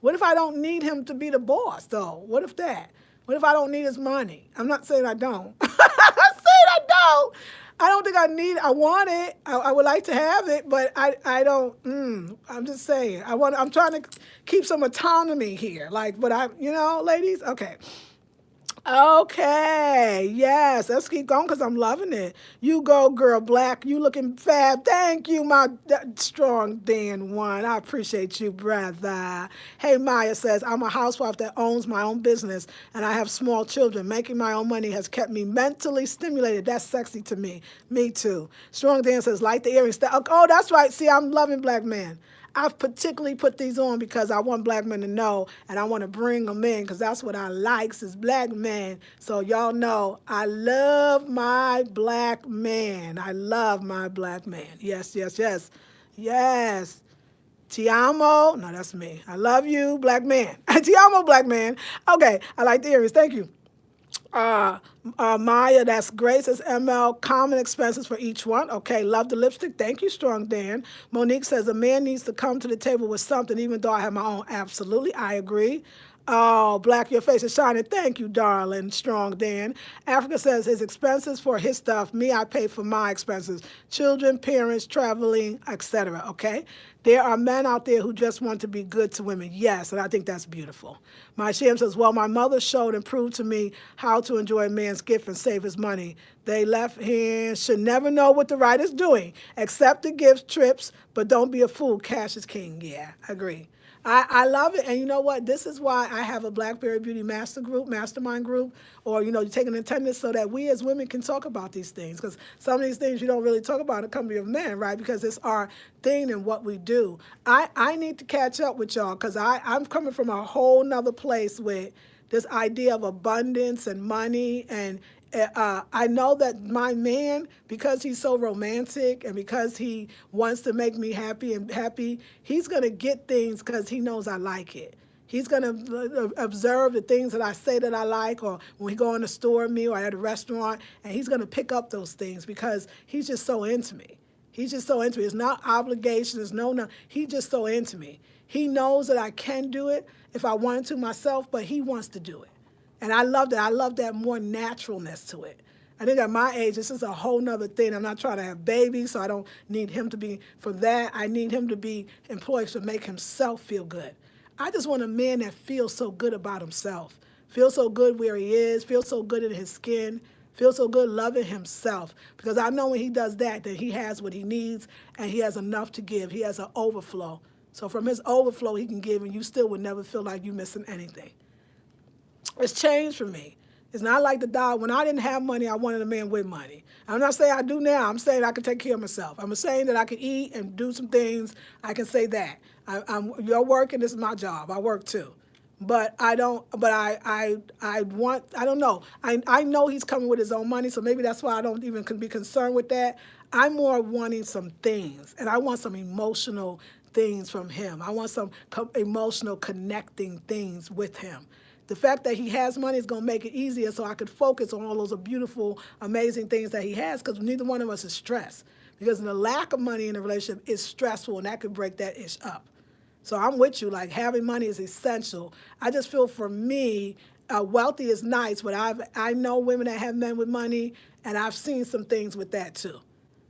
what if I don't need him to be the boss, though? What if that? What if I don't need his money? I'm not saying I don't. I'm saying I don't. I don't think I want it. I would like to have it, but I don't, I'm just saying. I'm trying to keep some autonomy here. Like, but ladies, okay. Okay, yes, let's keep going because I'm loving it. You go, girl, Black. You looking fab. Thank you, my strong Dan one. I appreciate you, brother. Hey, Maya says, I'm a housewife that owns my own business and I have small children. Making my own money has kept me mentally stimulated. That's sexy to me. Me too. Strong Dan says, like the earrings. Oh, that's right. See, I'm loving Black men. I've particularly put these on because I want Black men to know, and I want to bring them in because that's what I like is Black men. So y'all know I love my Black man. I love my Black man. Yes. Ti amo. No, that's me. I love you, Black man. Ti amo, Black man. Okay, I like the earrings. Thank you. Maya, that's great. Says ML, common expenses for each one. Okay, love the lipstick. Thank you, Strong Dan. Monique says a man needs to come to the table with something, even though I have my own. Absolutely, I agree. Oh, Black, your face is shining. Thank you, darling. Strong Dan. Africa says his expenses for his stuff. Me, I pay for my expenses. Children, parents, traveling, etc. Okay? There are men out there who just want to be good to women. Yes, and I think that's beautiful. My Sham says, well, my mother showed and proved to me how to enjoy a man's gift and save his money. They left hand should never know what the right is doing. Accept the gifts, trips, but don't be a fool. Cash is king. Yeah, I agree. I love it. And you know what? This is why I have a Blackberry Beauty mastermind group, or, you taking attendance so that we as women can talk about these things. Because some of these things you don't really talk about in the company of men, right? Because it's our thing and what we do. I need to catch up with y'all because I'm coming from a whole nother place with this idea of abundance and money. And I know that my man, because he's so romantic and because he wants to make me happy, he's going to get things because he knows I like it. He's going to observe the things that I say that I like, or when we go in the store with me or at a restaurant, and he's going to pick up those things because he's just so into me. He's just so into me. It's not obligation. It's no. He's just so into me. He knows that I can do it if I wanted to myself, but he wants to do it. And I love that. I love that more naturalness to it. I think at my age, this is a whole nother thing. I'm not trying to have babies, so I don't need him to be for that. I need him to be employed to make himself feel good. I just want a man that feels so good about himself, feels so good where he is, feels so good in his skin, feels so good loving himself. Because I know when he does that, that he has what he needs and he has enough to give. He has an overflow. So from his overflow, he can give, and you still would never feel like you're missing anything. It's changed for me. It's not like the dog. When I didn't have money, I wanted a man with money. I'm not saying I do now. I'm saying I can take care of myself. I'm saying that I can eat and do some things. I can say that. You're working. This is my job. I work too. But I don't. But I want. I don't know. I know he's coming with his own money, so maybe that's why I don't even be concerned with that. I'm more wanting some things, and I want some emotional things from him. I want some emotional connecting things with him. The fact that he has money is going to make it easier so I could focus on all those beautiful, amazing things that he has, because neither one of us is stressed. Because the lack of money in a relationship is stressful, and that could break that ish up. So I'm with you. Like, having money is essential. I just feel for me, wealthy is nice, but I know women that have men with money, and I've seen some things with that too.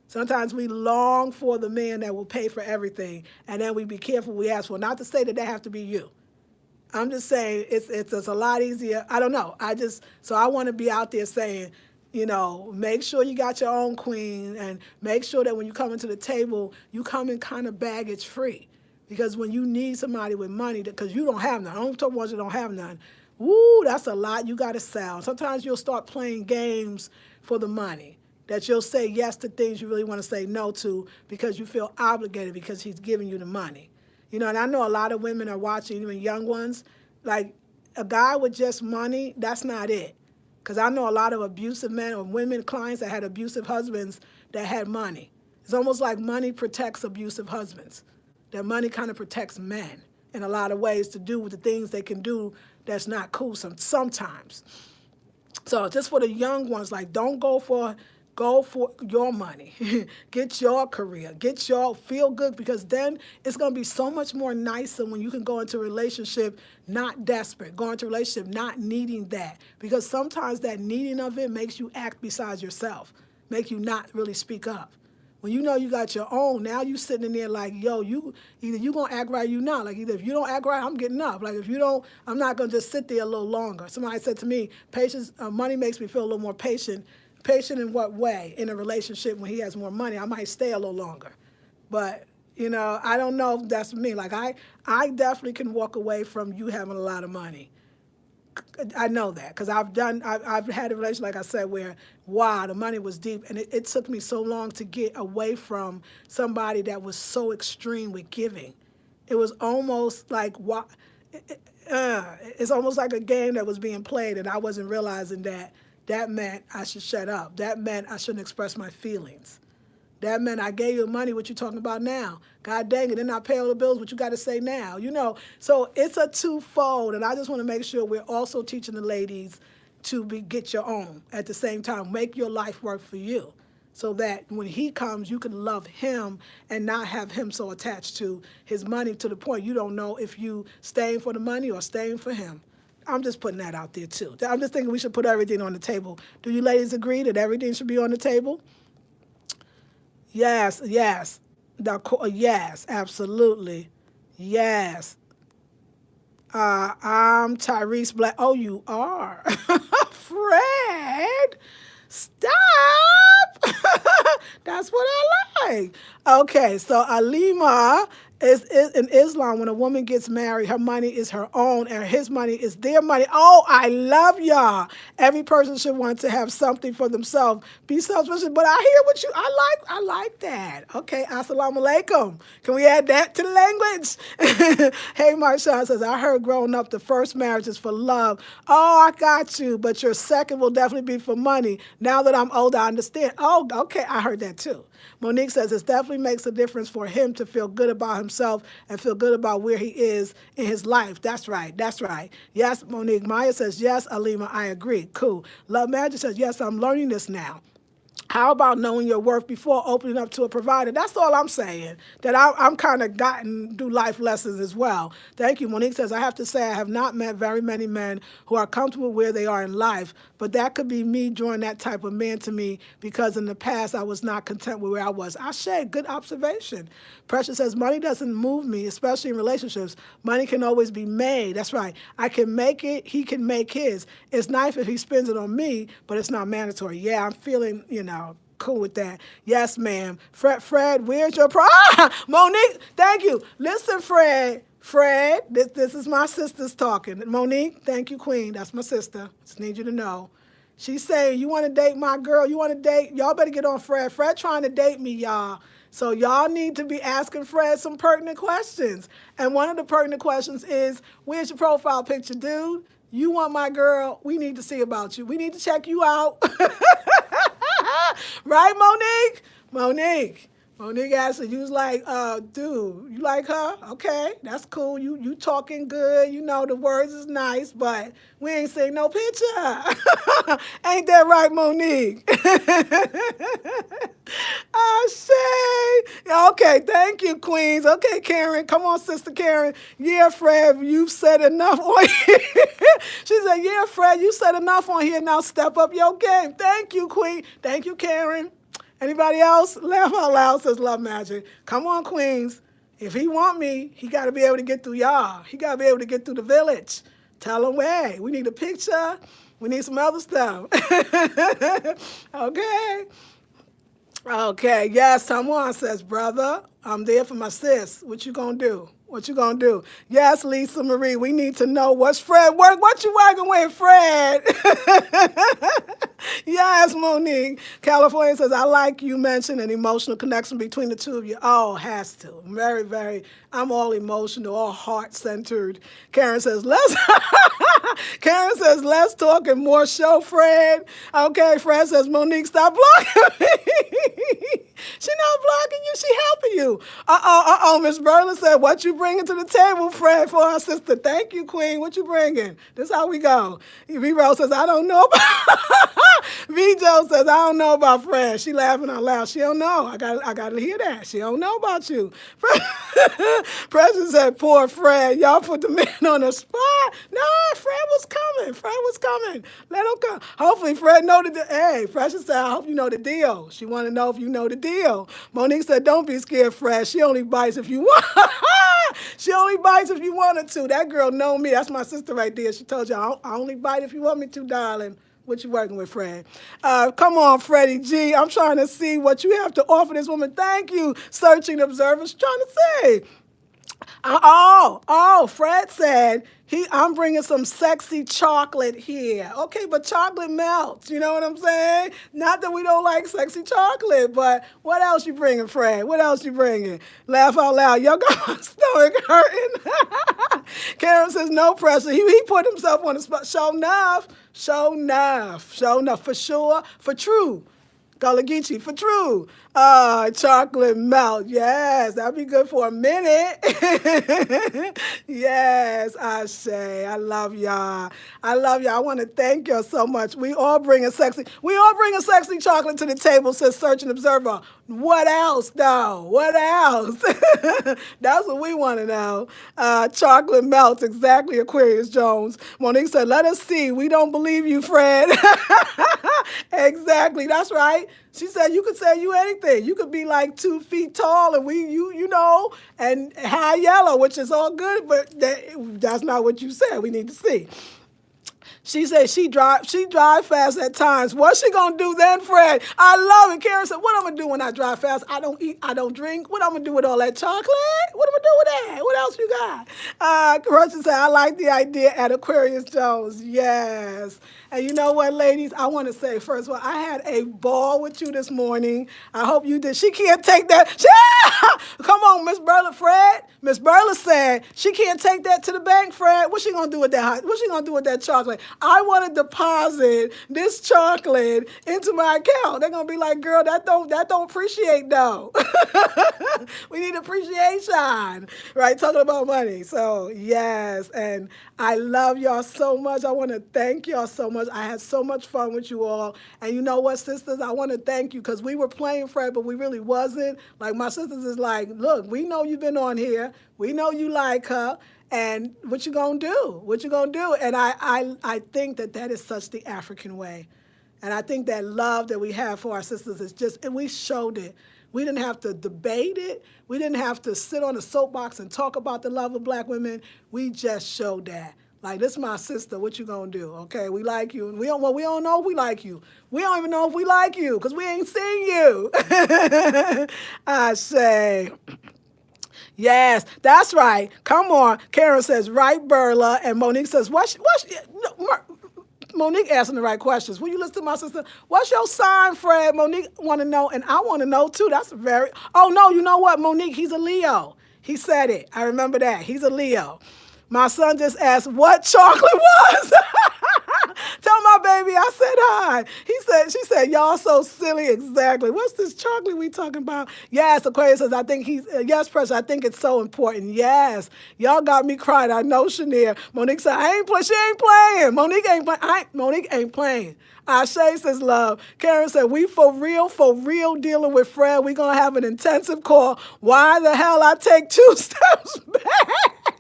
Sometimes we long for the man that will pay for everything, and then we be careful we ask for. Not to say that have to be you. I'm just saying it's a lot easier. I don't know. So I want to be out there saying, make sure you got your own queen, and make sure that when you come into the table, you come in kind of baggage free. Because when you need somebody with money, because you don't have none, I don't talk about ones that don't have none, woo, that's a lot you got to sell. Sometimes you'll start playing games for the money, that you'll say yes to things you really want to say no to because you feel obligated because he's giving you the money. And I know a lot of women are watching, even young ones, like a guy with just money, that's not it. Because I know a lot of abusive men or women clients that had abusive husbands that had money. It's almost like money protects abusive husbands. That money kind of protects men in a lot of ways to do with the things they can do that's not cool sometimes. So just for the young ones, like, don't go for your money. Get your career. Feel good, because then it's going to be so much more nicer when you can go into a relationship not desperate, go into a relationship not needing that. Because sometimes that needing of it makes you act besides yourself, make you not really speak up. When you know you got your own, now you sitting in there like, yo, either you going to act right or you not. Like, either if you don't act right, I'm getting up. Like, if you don't, I'm not going to just sit there a little longer. Somebody said to me, patience, money makes me feel a little more patient. Patient in what way? In a relationship when he has more money, I might stay a little longer. But, I don't know if that's me. Like, I definitely can walk away from you having a lot of money. I know that because I've had a relationship, like I said, where, wow, the money was deep. And it took me so long to get away from somebody that was so extreme with giving. It was almost like, it's almost like a game that was being played, and I wasn't realizing that meant I should shut up. That meant I shouldn't express my feelings. That meant I gave you money, what you talking about now? God dang it, then I pay all the bills, what you got to say now? So it's a twofold, and I just want to make sure we're also teaching the ladies to get your own at the same time. Make your life work for you so that when he comes, you can love him and not have him so attached to his money to the point you don't know if you staying for the money or staying for him. I'm just putting that out there too. I'm just thinking we should put everything on the table. Do you ladies agree that everything should be on the table? Yes, yes. Yes, absolutely. Yes. I'm Tyrese Black. Oh, you are. Fred, stop. That's what I like. Okay, so Alima is in Islam. When a woman gets married, her money is her own, and his money is their money. Oh, I love y'all. Every person should want to have something for themselves. Be self-sufficient. But I hear what you. I like that. Okay, assalamu alaikum. Can we add that to the language? Hey, Marshawn says, I heard growing up the first marriage is for love. Oh, I got you. But your second will definitely be for money. Now that I'm older, I understand. Oh, okay. I heard that too. Monique says it definitely makes a difference for him to feel good about himself and feel good about where he is in his life. That's right. That's right. Yes, Monique. Maya says, yes, Alima, I agree. Cool. Love Magic says, yes, I'm learning this now. How about knowing your worth before opening up to a provider? That's all I'm saying. That I'm kind of gotten through life lessons as well. Thank you. Monique says, I have to say I have not met very many men who are comfortable where they are in life, but that could be me drawing that type of man to me because in the past I was not content with where I was. Ashe, good observation. Precious says, money doesn't move me, especially in relationships. Money can always be made. That's right. I can make it. He can make his. It's nice if he spends it on me, but it's not mandatory. Yeah, I'm feeling, cool with that. Yes, ma'am. Fred, where's your Monique, thank you. Listen, Fred, this is my sister's talking. Monique, thank you, Queen. That's my sister. Just need you to know. She's saying, you want to date my girl? You want to date? Y'all better get on Fred. Fred trying to date me, y'all. So y'all need to be asking Fred some pertinent questions. And one of the pertinent questions is, where's your profile picture, dude? You want my girl? We need to see about you. We need to check you out. Right, Monique? Monique asked her, you was like, dude, you like her? Okay, that's cool. You talking good. The words is nice, but we ain't seen no picture. Ain't that right, Monique? Oh, Shay. Okay, thank you, Queens. Okay, Karen. Come on, Sister Karen. Yeah, Fred, you've said enough on here. She said, yeah, Fred, you said enough on here. Now step up your game. Thank you, Queen. Thank you, Karen. Anybody else? Laugh out loud, says Love Magic. Come on, Queens. If he want me, he got to be able to get through y'all. He got to be able to get through the village. Tell him, hey, we need a picture. We need some other stuff. Okay. Okay, yes, someone says, brother, I'm there for my sis. What you gonna do? What you gonna do? Yes, Lisa Marie, we need to know what's Fred work. What you working with, Fred? Yes, Monique. California says, I like you mentioned an emotional connection between the two of you. Oh, has to. Very, very. I'm all emotional, all heart-centered. Karen says, Karen says, less talk and more show, Fred. Okay, Fred says, Monique, stop blocking me. She not blocking you, she helping you. Miss Berlin said, what you bringing to the table, Fred, for our sister? Thank you, Queen. What you bringing? This is how we go. V-Rose says, I don't know about V-Jo says, I don't know about Fred. She laughing out loud. She don't know. I got to hear that. She don't know about you. Precious said, poor Fred. Y'all put the man on the spot. No, Fred was coming. Fred was coming. Let him come. Hopefully, Fred know the Hey, Precious said, I hope you know the deal. She want to know if you know the deal. Monique said, don't be scared, Fred. She only bites if you want. She only bites if you want her to. That girl know me. That's my sister right there. She told you, I only bite if you want me to, darling. What you working with, Fred? Come on, Freddie G. I'm trying to see what you have to offer this woman. Thank you, Searching Observers. Trying to say. Fred said, I'm bringing some sexy chocolate here. Okay, but chocolate melts. You know what I'm saying? Not that we don't like sexy chocolate, but what else you bringing, Fred? What else you bringing? Laugh out loud. Y'all got my stomach hurting. Karen says, no pressure. He put himself on the spot. Show enough. For sure. For true. Gullah Geechee for true. Chocolate melt. Yes, that'd be good for a minute. Yes, I say. I love y'all. I love y'all. I want to thank y'all so much. We all bring a sexy chocolate to the table, says Search and Observer. What else, though? What else? That's what we want to know. Chocolate melts, exactly, Aquarius Jones. Monique said, let us see. We don't believe you, Fred. Exactly, that's right. She said you could say you anything. You could be like 2 feet tall and you know, and high yellow, which is all good, but that's not what you said. We need to see. She said she drive fast at times. What's she gonna do then, Fred? I love it. Karen said, what I'm gonna do when I drive fast? I don't eat, I don't drink. What I'm gonna do with all that chocolate? What am I do with that? What else you got? Russia said, I like the idea at Aquarius Jones. Yes. And you know what, ladies? I want to say, first of all, I had a ball with you this morning. I hope you did. She can't take that. Come on, Miss Burla, Fred. Miss Burla said she can't take that to the bank, Fred. What's she gonna do with that? What's she gonna do with that chocolate? I want to deposit this chocolate into my account. They're gonna be like, girl, that don't appreciate though. We need appreciation, right? Talking about money. So yes, and I love y'all so much. I want to thank y'all so much. I had so much fun with you all. And you know what, sisters? I want to thank you because we were playing Fred, but we really wasn't. Like my sisters is like, look, we know you've been on here. We know you like her. And what you gonna do? What you gonna do? And I think that is such the African way. And I think that love that we have for our sisters is just, and we showed it. We didn't have to debate it. We didn't have to sit on a soapbox and talk about the love of black women. We just showed that. Like, this is my sister. What you gonna do? Okay, we like you. And we don't know if we like you. We don't even know if we like you because we ain't seen you. I say... Yes, that's right. Come on. Karen says, right, Burla. And Monique says, Monique asking the right questions. Will you listen to my sister? What's your sign, Fred? Monique want to know, and I want to know, too. That's oh, no, you know what, Monique? He's a Leo. He said it. I remember that. He's a Leo. My son just asked what chocolate was. Tell my baby I said hi. She said, y'all so silly. Exactly. What's this chocolate we talking about? Yes, Aquarius says, I think yes, Pressure, I think it's so important. Yes. Y'all got me crying. I know, Shania. Monique said, she ain't playing. Monique ain't playing. Monique ain't playing. Shay says, love. Karen said, we for real dealing with Fred. We going to have an intensive call. Why the hell I take 2 steps back?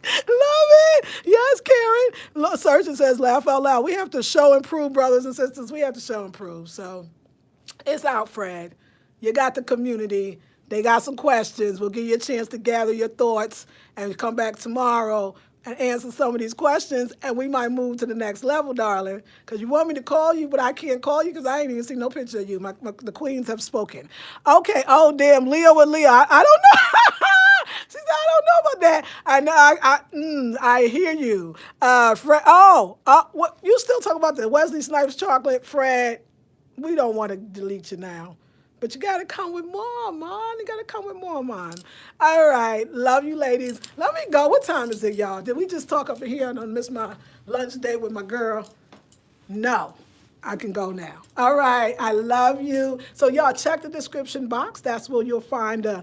Love it. Yes, Karen. Surgeon says, laugh out loud. We have to show and prove, brothers and sisters. We have to show and prove. So it's out, Fred. You got the community. They got some questions. We'll give you a chance to gather your thoughts and come back tomorrow and answer some of these questions, and we might move to the next level, darling, because you want me to call you, but I can't call you because I ain't even seen no picture of you. The queens have spoken. Okay, oh, damn, Leo with Leo. I don't know. She said, I don't know about that. I know, I hear you. Fred, what, you still talking about the Wesley Snipes chocolate, Fred? We don't want to delete you now. But you got to come with more, man. You got to come with more, man. All right. Love you, ladies. Let me go. What time is it, y'all? Did we just talk up in here and I miss my lunch date with my girl? No. I can go now. All right. I love you. So, y'all, check the description box. That's where you'll find the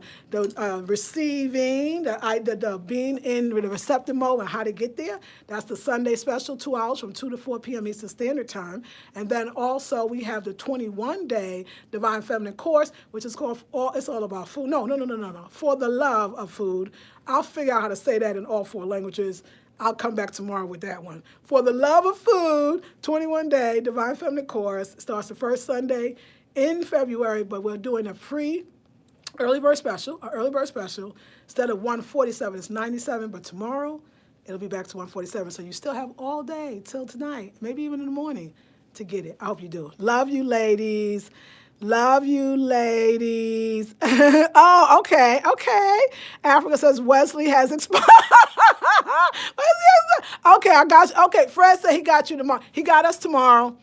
receiving, the being in the receptive mode and how to get there. That's the Sunday special, 2 hours from 2 to 4 p.m. Eastern Standard Time. And then also we have the 21-day Divine Feminine course, which is called, it's all about food. No. For the love of food. I'll figure out how to say that in all 4 languages. I'll come back tomorrow with that one. For the love of food, 21-day Divine Feminine course. Starts the first Sunday in February, but we're doing a free early bird special. Instead of $147, it's $97, but tomorrow it'll be back to $147. So you still have all day till tonight, maybe even in the morning, to get it. I hope you do. Love you, ladies. Love you, ladies. Oh, okay. Africa says Wesley has expired. Okay, I got you. Okay, Fred said he got you tomorrow. He got us tomorrow.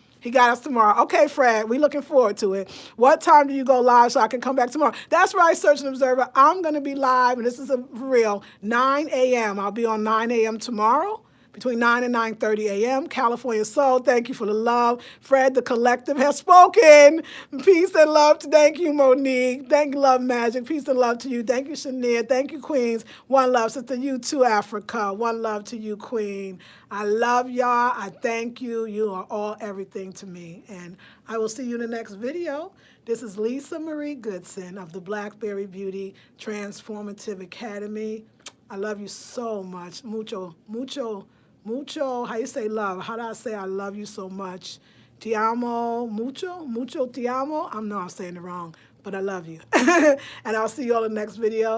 Okay, Fred, we looking forward to it. What time do you go live so I can come back tomorrow? That's right, Search and Observer. I'm going to be live, and this is for real, 9 a.m. I'll be on 9 a.m. tomorrow. between 9 and 9:30 a.m. California Soul, thank you for the love. Fred, the collective, has spoken. Peace and love. Thank you, Monique. Thank you, Love Magic. Peace and love to you. Thank you, Shania. Thank you, Queens. One love, sister. You too, Africa. One love to you, Queen. I love y'all. I thank you. You are all everything to me. And I will see you in the next video. This is Lisa Marie Goodson of the Blackberry Beauty Transformative Academy. I love you so much. Mucho, mucho, mucho. How you say love? How do I say I love you so much? Ti amo, mucho, mucho ti amo. I know I'm saying it wrong, but I love you. And I'll see you all in the next video.